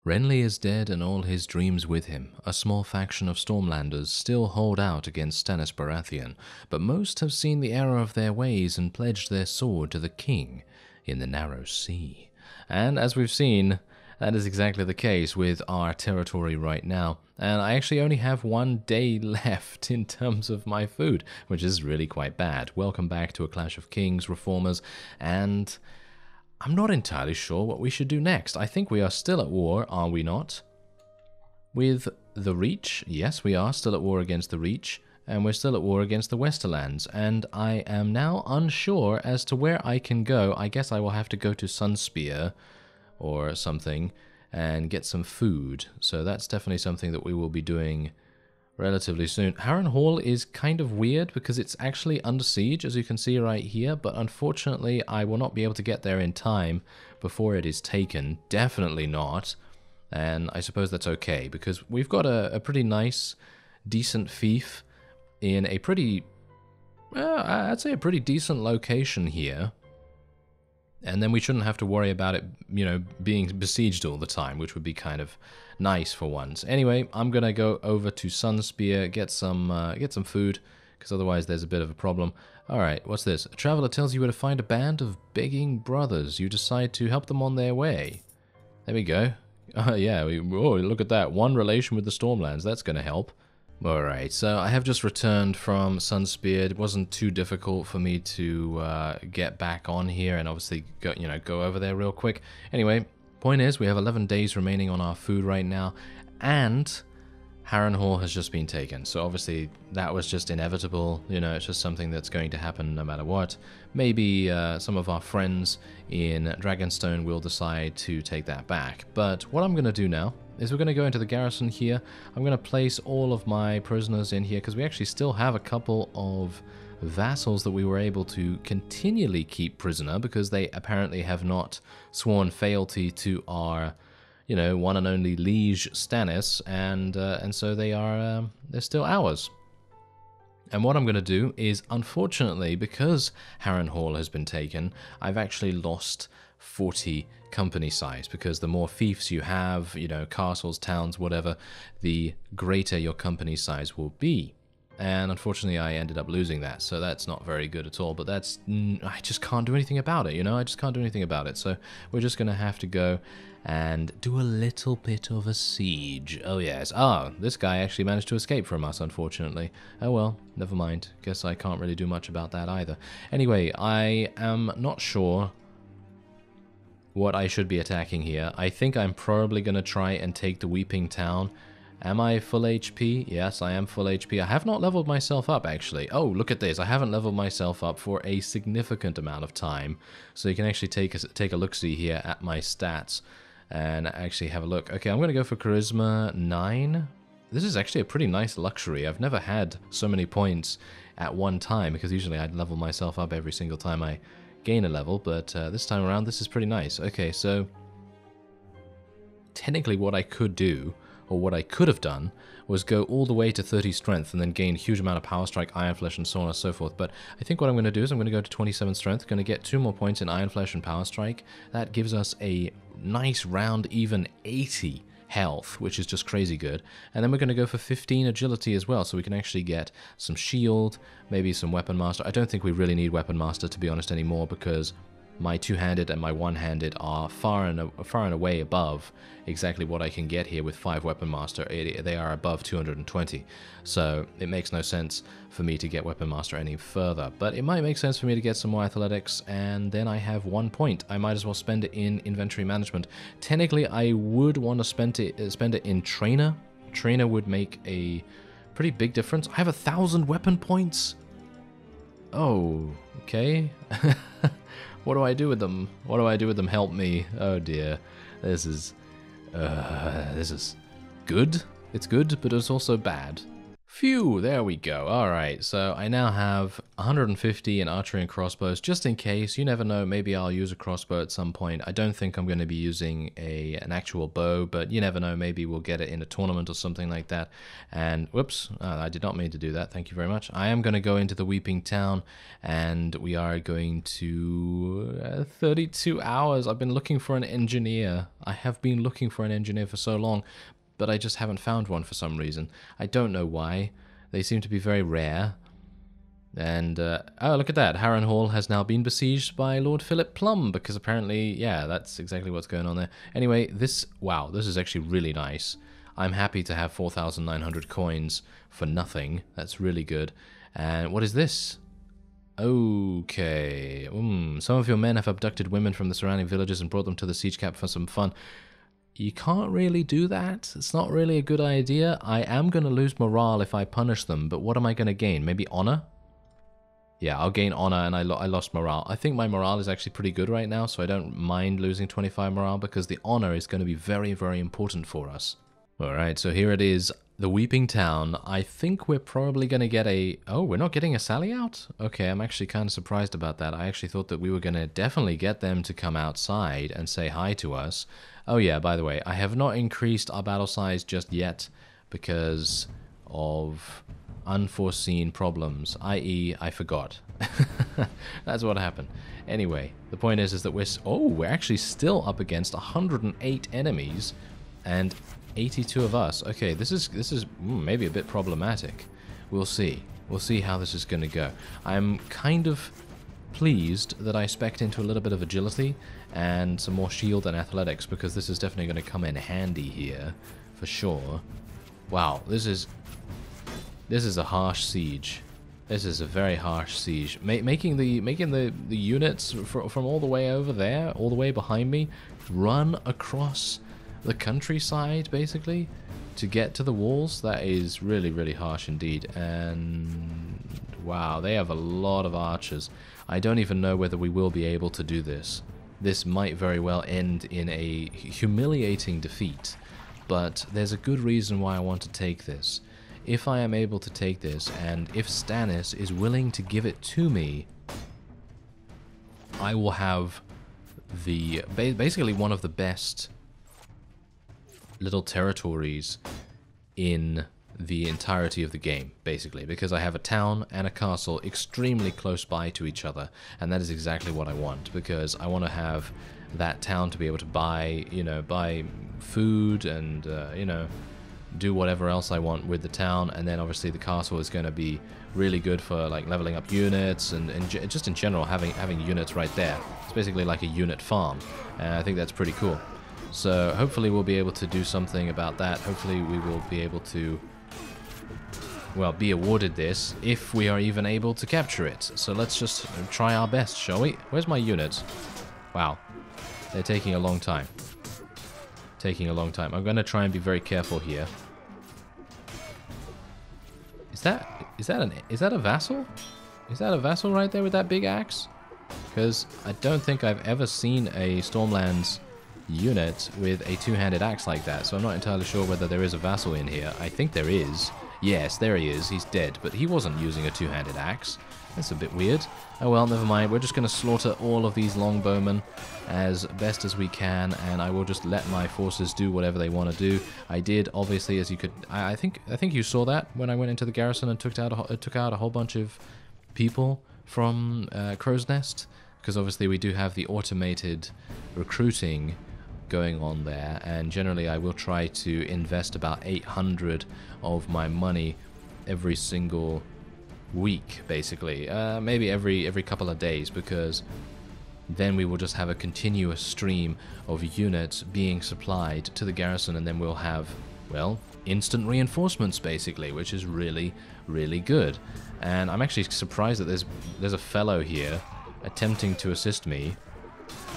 Renly is dead and all his dreams with him. A small faction of Stormlanders still hold out against Stannis Baratheon, but most have seen the error of their ways and pledged their sword to the king in the Narrow Sea. And as we've seen, that is exactly the case with our territory right now. And I actually only have 1 day left in terms of my food, which is really quite bad. Welcome back to A Clash of Kings, Reformers, and I'm not entirely sure what we should do next. I think we are still at war, are we not? With the Reach? Yes, we are still at war against the Reach, and we're still at war against the Westerlands, and I am now unsure as to where I can go. I guess I will have to go to Sunspear or something and get some food, so that's definitely something that we will be doing relatively soon. Harrenhal is kind of weird because it's actually under siege, as you can see right here, but unfortunately I will not be able to get there in time before it is taken. Definitely not. And I suppose that's okay, because we've got a pretty nice, decent fief in a pretty, I'd say a pretty decent location here. And then we shouldn't have to worry about it, you know, being besieged all the time, which would be kind of nice for once. Anyway, I'm gonna go over to Sunspear, get some food, because otherwise there's a bit of a problem. All right, what's this? A traveler tells you where to find a band of begging brothers. You decide to help them on their way. There we go. Yeah, oh, look at that. One relation with the Stormlands. That's gonna help. Alright, so I have just returned from Sunspear. It wasn't too difficult for me to get back on here and obviously go over there real quick. Anyway, point is we have 11 days remaining on our food right now, and Harrenhal has just been taken. So obviously that was just inevitable, you know, it's just something that's going to happen no matter what. Maybe some of our friends in Dragonstone will decide to take that back. But what I'm going to do now is we're going to go into the garrison here. I'm going to place all of my prisoners in here because we actually still have a couple of vassals that we were able to continually keep prisoner because they apparently have not sworn fealty to our, you know, one and only liege Stannis, and so they're still ours. And what I'm going to do is, unfortunately, because Harrenhal has been taken, I've actually lost 40 company size, because the more fiefs you have, you know, castles, towns, whatever, the greater your company size will be. And unfortunately I ended up losing that, so that's not very good at all, but that's, I just can't do anything about it, you know, I just can't do anything about it, so we're just going to have to go and do a little bit of a siege. Oh yes, this guy actually managed to escape from us, unfortunately. Oh well, never mind, guess I can't really do much about that either. Anyway, I am not sure what I should be attacking here. I think I'm probably going to try and take the Weeping Town. Am I full HP? Yes, I am full HP. I have not leveled myself up, actually. Oh, look at this. I haven't leveled myself up for a significant amount of time. So you can actually take a look-see here at my stats and actually have a look. Okay, I'm going to go for Charisma 9. This is actually a pretty nice luxury. I've never had so many points at one time, because usually I'd level myself up every single time I gain a level, but this time around this is pretty nice. Okay, so technically what I could do, or what I could have done, was go all the way to 30 strength and then gain a huge amount of power strike, iron flesh, and so on and so forth. But I think what I'm going to do is I'm going to go to 27 strength, going to get 2 more points in iron flesh and power strike. That gives us a nice round even 80 health, which is just crazy good. And then we're going to go for 15 agility as well, so we can actually get some shield, maybe some weapon master. I don't think we really need weapon master, to be honest, anymore, because my two-handed and my one-handed are far and away above exactly what I can get here with 5 weapon master. They are above 220, so it makes no sense for me to get weapon master any further. But it might make sense for me to get some more athletics, and then I have 1 point. I might as well spend it in inventory management. Technically, I would want to spend it in trainer. Trainer would make a pretty big difference. I have 1,000 weapon points. Oh, okay. What do I do with them? What do I do with them? Help me. Oh dear. This is good. It's good, but it's also bad. Phew, there we go. Alright, so I now have 150 in archery and crossbows, just in case. You never know, maybe I'll use a crossbow at some point. I don't think I'm going to be using an actual bow, but you never know, maybe we'll get it in a tournament or something like that. And, whoops, I did not mean to do that, thank you very much. I am going to go into the Weeping Town, and we are going to 32 hours. I've been looking for an engineer. I have been looking for an engineer for so long, but I just haven't found one for some reason. I don't know why. They seem to be very rare. And, oh, look at that. Harrenhal has now been besieged by Lord Philip Plum, because apparently, yeah, that's exactly what's going on there. Anyway, wow, this is actually really nice. I'm happy to have 4,900 coins for nothing. That's really good. And what is this? Okay. Some of your men have abducted women from the surrounding villages and brought them to the siege camp for some fun. You can't really do that. It's not really a good idea. I am going to lose morale if I punish them, but what am I going to gain? Maybe honor? Yeah, I'll gain honor, and I lost morale. I think my morale is actually pretty good right now, so I don't mind losing 25 morale, because the honor is going to be very, very important for us. Alright, so here it is. The Weeping Town. I think we're probably going to get a... Oh, we're not getting a sally out? Okay, I'm actually kind of surprised about that. I actually thought that we were going to definitely get them to come outside and say hi to us. Oh yeah, by the way, I have not increased our battle size just yet because of unforeseen problems, i.e. I forgot. That's what happened. Anyway, the point is that we're actually still up against 108 enemies and 82 of us. Okay, this is maybe a bit problematic. We'll see. We'll see how this is going to go. I'm kind of pleased that I spec'd into a little bit of agility and some more shield and athletics, because this is definitely going to come in handy here for sure. Wow, this is a harsh siege. This is a very harsh siege. Making the units from all the way over there, all the way behind me, run across the countryside basically to get to the walls. That is really, really harsh indeed. And wow, they have a lot of archers. I don't even know whether we will be able to do this. This might very well end in a humiliating defeat, but there's a good reason why I want to take this. If I am able to take this, and if Stannis is willing to give it to me, I will have basically one of the best little territories in the entirety of the game, basically, because I have a town and a castle extremely close by to each other, and that is exactly what I want, because I want to have that town to be able to buy, buy food and, do whatever else I want with the town, and then obviously the castle is going to be really good for like leveling up units and just in general having units right there. It's basically like a unit farm, and I think that's pretty cool. So hopefully we'll be able to do something about that. Hopefully we will be able to, well, be awarded this if we are even able to capture it. So let's just try our best, shall we? Where's my units? Wow, they're taking a long time. Taking a long time. I'm going to try and be very careful here. Is that a vassal? Is that a vassal right there with that big axe? Because I don't think I've ever seen a Stormlands unit with a two-handed axe like that, so I'm not entirely sure whether there is a vassal in here. I think there is. Yes, there he is. He's dead, but he wasn't using a two-handed axe. That's a bit weird. Oh well, never mind. We're just going to slaughter all of these longbowmen as best as we can, and I will just let my forces do whatever they want to do. I did, obviously, as you could... I think you saw that when I went into the garrison and took out a whole bunch of people from Crow's Nest, because obviously we do have the automated recruiting going on there, and generally I will try to invest about 800 of my money every single week, basically, maybe every couple of days, because then we will just have a continuous stream of units being supplied to the garrison, and then we'll have, well, instant reinforcements basically, which is really, really good. And I'm actually surprised that there's a fellow here attempting to assist me.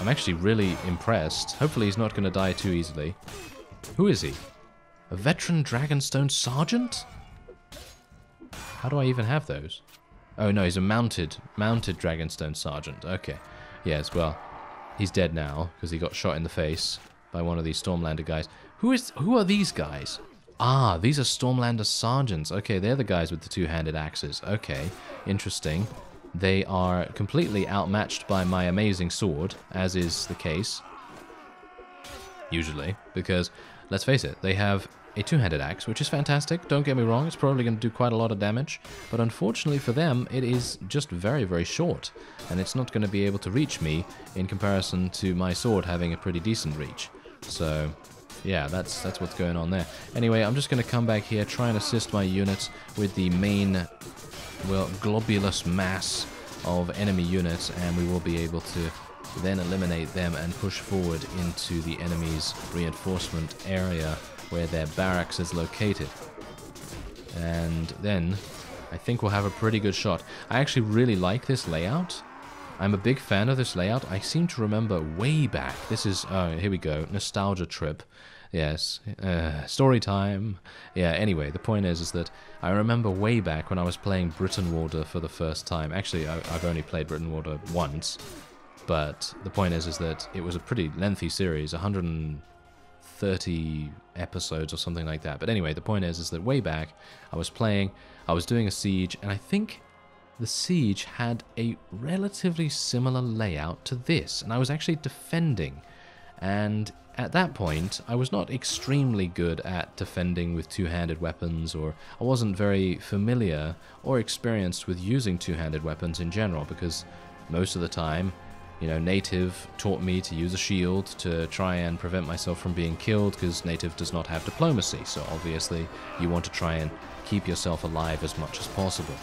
I'm actually really impressed. Hopefully he's not going to die too easily. Who is he? A veteran Dragonstone Sergeant? How do I even have those? Oh no, he's a mounted Dragonstone Sergeant. Okay. Yes, well, he's dead now because he got shot in the face by one of these Stormlander guys. Who are these guys? Ah, these are Stormlander Sergeants. Okay, they're the guys with the two-handed axes. Okay, interesting. They are completely outmatched by my amazing sword, as is the case. Usually, because, let's face it, they have a two-handed axe, which is fantastic. Don't get me wrong, it's probably going to do quite a lot of damage. But unfortunately for them, it is just very, very short. And it's not going to be able to reach me in comparison to my sword having a pretty decent reach. So, yeah, that's what's going on there. Anyway, I'm just going to come back here, try and assist my units with the main, well, globulous mass of enemy units, and we will be able to then eliminate them and push forward into the enemy's reinforcement area where their barracks is located. And then I think we'll have a pretty good shot. I actually really like this layout. I'm a big fan of this layout. I seem to remember way back. This is, oh, here we go, nostalgia trip. Yes, story time. Yeah, anyway, the point is that I remember way back when I was playing Britain Warder for the first time. Actually, I've only played Britain Warder once, but the point is that it was a pretty lengthy series, 130 episodes or something like that. But anyway, the point is that way back I was playing, I was doing a siege, and I think the siege had a relatively similar layout to this, and I was actually defending. And at that point, I was not extremely good at defending with two-handed weapons, or I wasn't very familiar or experienced with using two-handed weapons in general, because most of the time, you know, Native taught me to use a shield to try and prevent myself from being killed, because Native does not have diplomacy, so obviously you want to try and keep yourself alive as much as possible.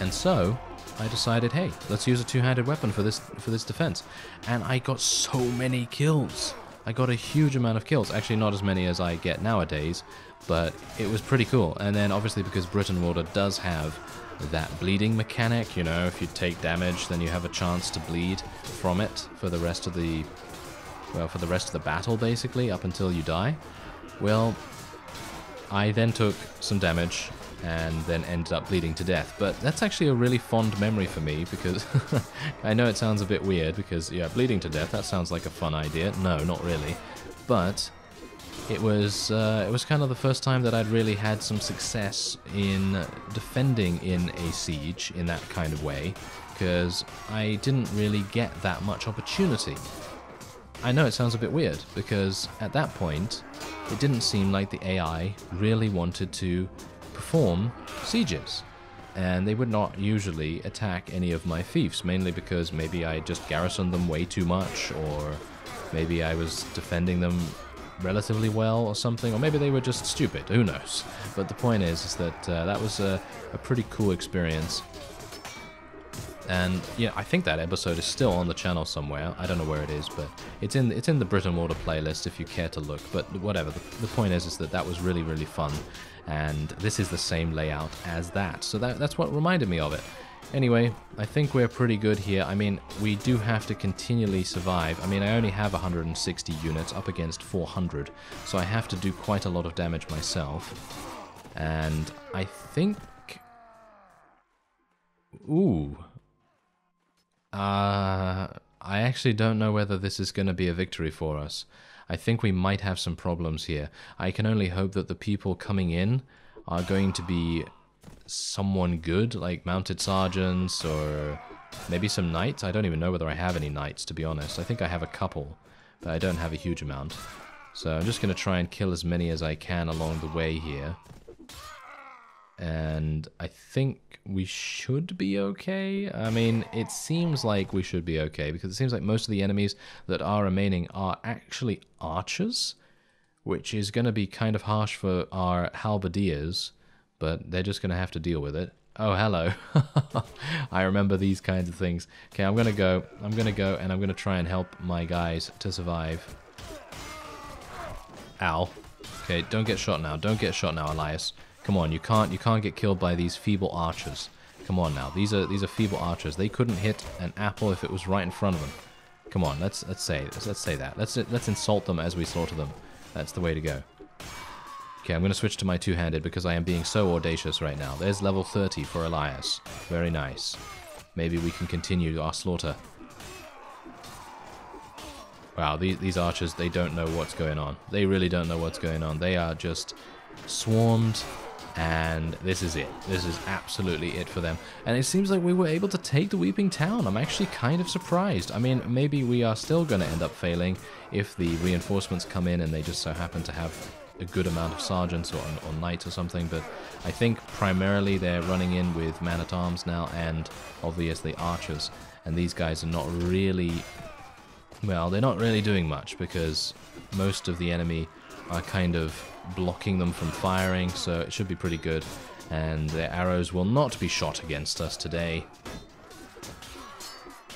And so I decided, hey, let's use a two-handed weapon for this defense. And I got so many kills. I got a huge amount of kills. Actually, not as many as I get nowadays, but it was pretty cool. And then obviously because Britain Warder does have that bleeding mechanic, you know, if you take damage, then you have a chance to bleed from it for the rest of the, well, for the rest of the battle, basically, up until you die. Well, I then took some damage and then ended up bleeding to death. But that's actually a really fond memory for me, because I know it sounds a bit weird, because, yeah, bleeding to death, that sounds like a fun idea. No, not really. But it was kind of the first time that I'd really had some success in defending in a siege in that kind of way, because I didn't really get that much opportunity. I know it sounds a bit weird, because at that point, it didn't seem like the AI really wanted to perform sieges, and they would not usually attack any of my fiefs, mainly because maybe I just garrisoned them way too much, or maybe I was defending them relatively well or something, or maybe they were just stupid, who knows. But the point is that that was a pretty cool experience. And yeah, I think that episode is still on the channel somewhere. I don't know where it is, but it's in the Britain Warder playlist if you care to look. But whatever, the point is that that was really, really fun. And this is the same layout as that. So that's what reminded me of it. Anyway, I think we're pretty good here. I mean, we do have to continually survive. I mean, I only have 160 units up against 400, so I have to do quite a lot of damage myself. And I think... Ooh. I actually don't know whether this is going to be a victory for us. I think we might have some problems here. I can only hope that the people coming in are going to be someone good, like mounted sergeants or maybe some knights. I don't even know whether I have any knights, to be honest. I think I have a couple, but I don't have a huge amount. So I'm just going to try and kill as many as I can along the way here. And I think we should be okay. I mean, it seems like we should be okay, because it seems like most of the enemies that are remaining are actually archers, which is going to be kind of harsh for our halberdiers, but they're just going to have to deal with it. Oh, hello. I remember these kinds of things. Okay, I'm going to go, and I'm going to try and help my guys to survive. Ow. Okay, don't get shot now. Don't get shot now, Elias. Come on, you can't get killed by these feeble archers. Come on now, these are feeble archers. They couldn't hit an apple if it was right in front of them. Come on, let's say that. Let's insult them as we slaughter them. That's the way to go. Okay, I'm going to switch to my two-handed because I am being so audacious right now. There's level 30 for Elias. Very nice. Maybe we can continue our slaughter. Wow, these archers, they don't know what's going on. They really don't know what's going on. They are just swarmed, and this is it. This is absolutely it for them. And it seems like we were able to take the Weeping Town. I'm actually kind of surprised. I mean, maybe we are still going to end up failing if the reinforcements come in and they just so happen to have a good amount of sergeants or knights or something, but I think primarily they're running in with man-at-arms now and obviously archers, and these guys are not really... well, they're not really doing much because most of the enemy are kind of blocking them from firing, so it should be pretty good. And their arrows will not be shot against us today.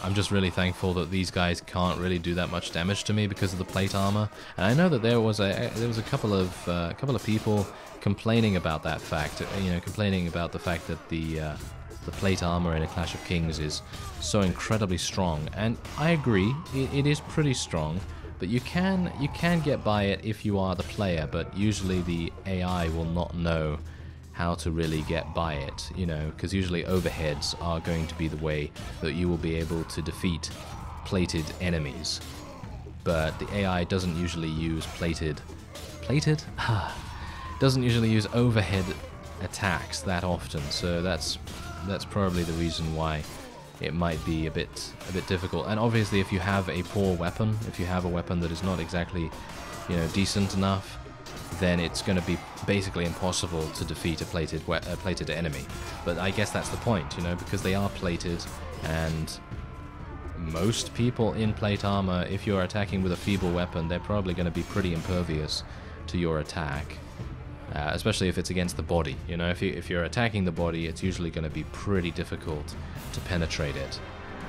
I'm just really thankful that these guys can't really do that much damage to me because of the plate armor. And I know that there was a couple of people complaining about that fact. You know, complaining about the fact that the plate armor in a Clash of Kings is so incredibly strong, and I agree, it is pretty strong, but you can get by it if you are the player, but usually the AI will not know how to really get by it, you know, because usually overheads are going to be the way that you will be able to defeat plated enemies. But the AI doesn't usually use doesn't usually use overhead attacks that often, so that's probably the reason why it might be a bit difficult. And obviously, if you have a poor weapon, if you have a weapon that is not exactly, you know, decent enough, then it's going to be basically impossible to defeat a plated enemy. But I guess that's the point, you know, because they are plated, and most people in plate armor, if you're attacking with a feeble weapon, they're probably going to be pretty impervious to your attack. Especially if it's against the body, you know, if you're attacking the body, it's usually going to be pretty difficult to penetrate it.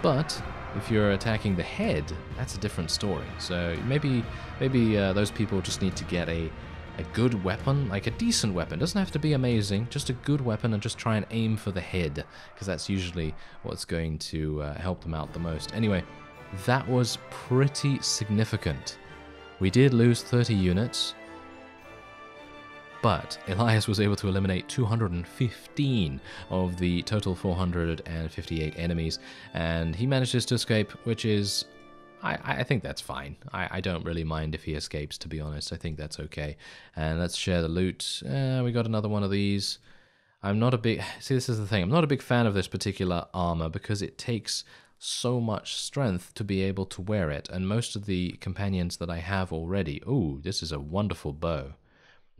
But if you're attacking the head, that's a different story. So maybe those people just need to get a good weapon, like a decent weapon. It doesn't have to be amazing, just a good weapon, and just try and aim for the head, because that's usually what's going to help them out the most. Anyway, that was pretty significant. We did lose 30 units. But Elias was able to eliminate 215 of the total 458 enemies, and he manages to escape, which is... I think that's fine. I don't really mind if he escapes, to be honest. I think that's okay. And let's share the loot. We got another one of these. I'm not a big... See, this is the thing. I'm not a big fan of this particular armor because it takes so much strength to be able to wear it. And most of the companions that I have already... Ooh, this is a wonderful bow.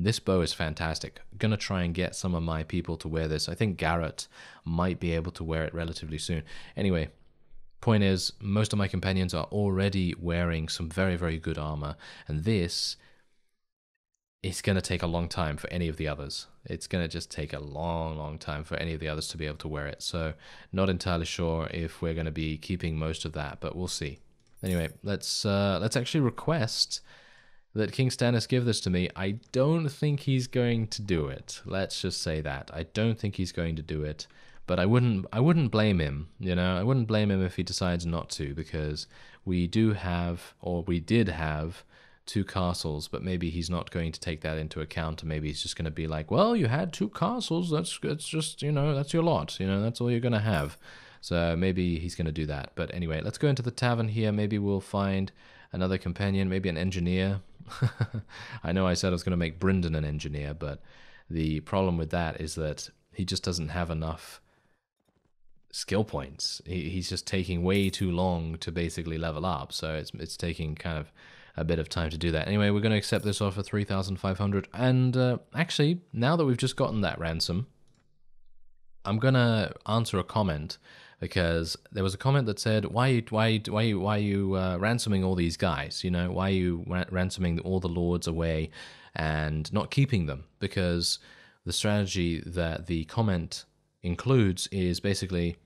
This bow is fantastic. I'm going to try and get some of my people to wear this. I think Garrett might be able to wear it relatively soon. Anyway, point is, most of my companions are already wearing some very, very good armor. And this is going to take a long time for any of the others. It's going to just take a long, long time for any of the others to be able to wear it. So not entirely sure if we're going to be keeping most of that, but we'll see. Anyway, let's actually request that King Stannis give this to me. I don't think he's going to do it. Let's just say that. I don't think he's going to do it, but I wouldn't blame him, you know? I wouldn't blame him if he decides not to, because we do have, or we did have, 2 castles, but maybe he's not going to take that into account, and maybe he's just going to be like, well, you had 2 castles, that's just, you know, that's your lot, you know, that's all you're going to have. So maybe he's going to do that. But anyway, let's go into the tavern here. Maybe we'll find another companion, maybe an engineer. I know I said I was going to make Bryndon an engineer, but the problem with that is that he just doesn't have enough skill points. He's just taking way too long to basically level up, so it's taking kind of a bit of time to do that. Anyway, we're going to accept this offer, 3,500, and actually, now that we've just gotten that ransom, I'm going to answer a comment, because there was a comment that said, why are you ransoming all these guys? You know, why are you ransoming all the lords away and not keeping them? Because the strategy that the comment includes is basically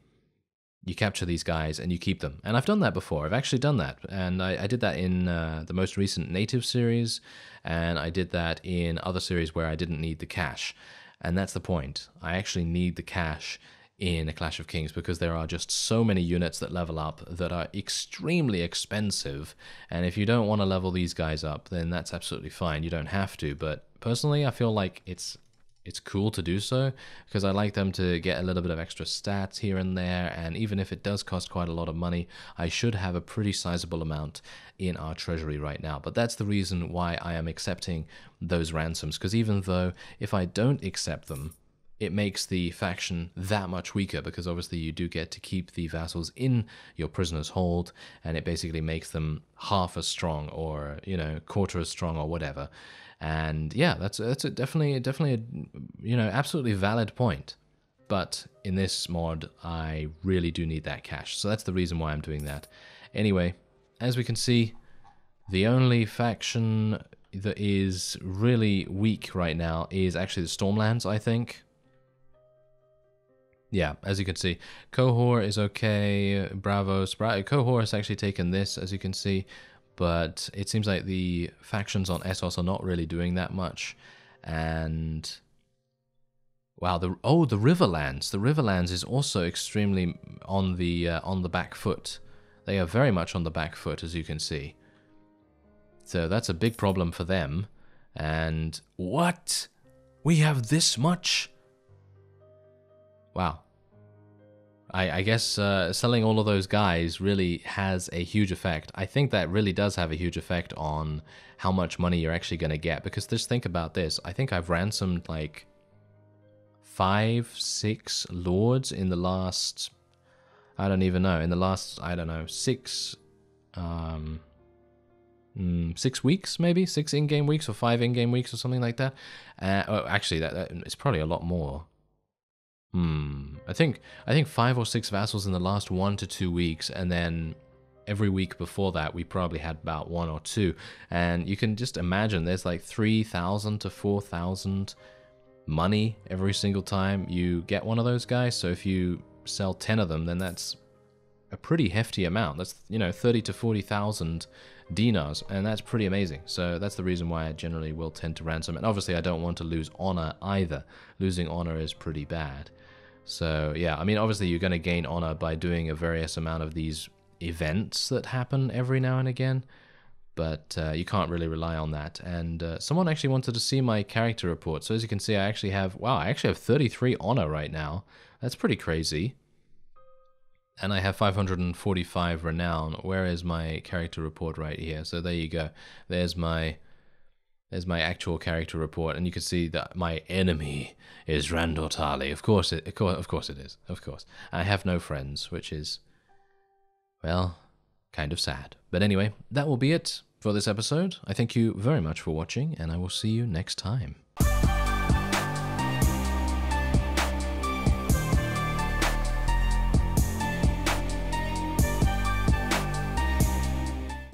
you capture these guys and you keep them. And I've done that before. I've actually done that. And I did that in the most recent native series, and I did that in other series where I didn't need the cash. And that's the point. I actually need the cash in a Clash of Kings because there are just so many units that level up that are extremely expensive, and if you don't want to level these guys up, then that's absolutely fine. You don't have to, but personally I feel like it's it's cool to do so, because I like them to get a little bit of extra stats here and there, and even if it does cost quite a lot of money, I should have a pretty sizable amount in our treasury right now. But that's the reason why I am accepting those ransoms, because even though if I don't accept them, it makes the faction that much weaker, because obviously you do get to keep the vassals in your prisoner's hold, and it basically makes them half as strong, or, you know, quarter as strong, or whatever. And yeah, that's definitely a, you know, absolutely valid point. But in this mod, I really do need that cash, so that's the reason why I'm doing that. Anyway, as we can see, the only faction that is really weak right now is actually the Stormlands, I think. Yeah, as you can see, Cohor is okay, Bravos. Cohor has actually taken this, as you can see, but it seems like the factions on Essos are not really doing that much. And wow, the Riverlands. The Riverlands is also extremely on the back foot. They are very much on the back foot, as you can see. So that's a big problem for them. And what? We have this much? Wow. I guess selling all of those guys really has a huge effect. I think that really does have a huge effect on how much money you're actually going to get. Because just think about this. I think I've ransomed like 5, 6 lords in the last... I don't even know. In the last, I don't know, 6 weeks, maybe? 6 in-game weeks or 5 in-game weeks or something like that. Oh, actually, that it's probably a lot more. I think 5 or 6 vassals in the last 1 to 2 weeks, and then every week before that we probably had about 1 or 2. And you can just imagine there's like 3,000 to 4,000 money every single time you get one of those guys. So if you sell 10 of them, then that's a pretty hefty amount. That's, you know, 30 to 40,000 dinars, and that's pretty amazing. So that's the reason why I generally will tend to ransom. And obviously I don't want to lose honor either. Losing honor is pretty bad. So yeah, I mean, obviously you're going to gain honor by doing a various amount of these events that happen every now and again, but you can't really rely on that. And someone actually wanted to see my character report. So as you can see, I actually have, wow, I actually have 33 honor right now. That's pretty crazy. And I have 545 renown. Where is my character report? Right here. So there you go. There's my actual character report, and you can see that my enemy is Randor Tali. Of course it is. Of course. I have no friends, which is, well, kind of sad. But anyway, that will be it for this episode. I thank you very much for watching, and I will see you next time.